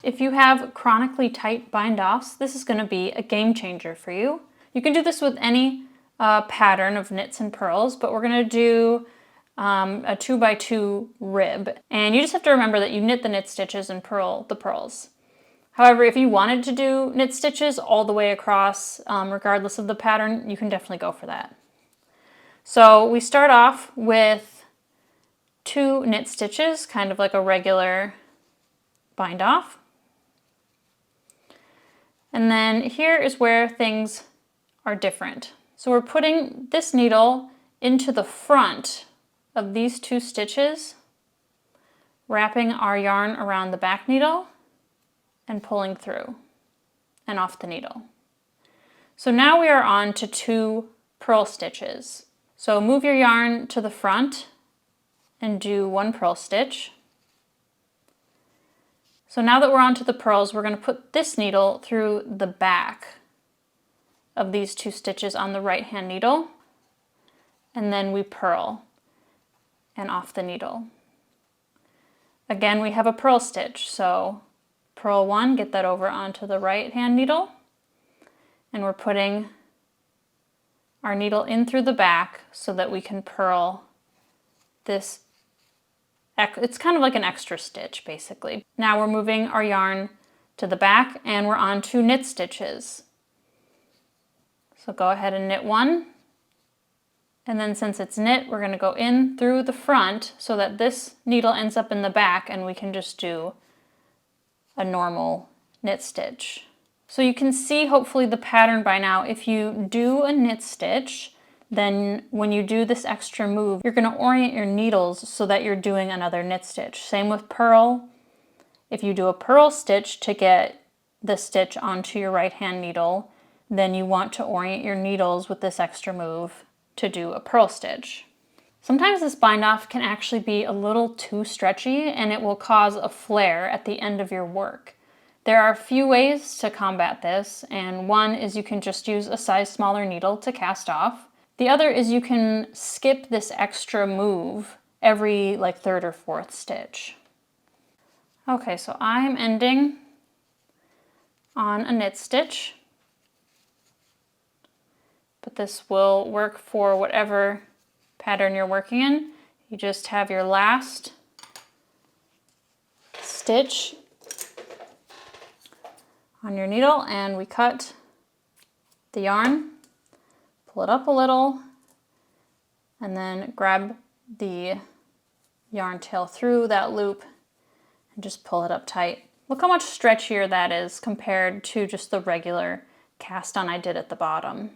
If you have chronically tight bind-offs, this is going to be a game changer for you. You can do this with any pattern of knits and purls, but we're going to do a 2x2 rib. And you just have to remember that you knit the knit stitches and purl the purls. However, if you wanted to do knit stitches all the way across, regardless of the pattern, you can definitely go for that. So we start off with 2 knit stitches, kind of like a regular bind off. And then here is where things are different. So we're putting this needle into the front of these 2 stitches, wrapping our yarn around the back needle and pulling through and off the needle. So now we are on to 2 purl stitches. So move your yarn to the front and do 1 purl stitch. So now that we're onto the purls, we're going to put this needle through the back of these 2 stitches on the right hand needle, and then we purl and off the needle. Again, we have a purl stitch, so purl 1, get that over onto the right hand needle, and we're putting our needle in through the back so that we can purl this. It's kind of like an extra stitch basically. Now we're moving our yarn to the back and we're on 2 knit stitches. So go ahead and knit 1, and then since it's knit, we're going to go in through the front so that this needle ends up in the back and we can just do a normal knit stitch. So you can see hopefully the pattern by now. If you do a knit stitch, then when you do this extra move, you're going to orient your needles so that you're doing another knit stitch. Same with purl. If you do a purl stitch to get the stitch onto your right hand needle, then you want to orient your needles with this extra move to do a purl stitch. Sometimes this bind off can actually be a little too stretchy and it will cause a flare at the end of your work. There are a few ways to combat this, and one is you can just use a size smaller needle to cast off. The other is you can skip this extra move every like 3rd or 4th stitch. Okay, so I'm ending on a knit stitch, but this will work for whatever pattern you're working in. You just have your last stitch on your needle and we cut the yarn, pull it up a little, and then grab the yarn tail through that loop and just pull it up tight. Look how much stretchier that is compared to just the regular cast on I did at the bottom.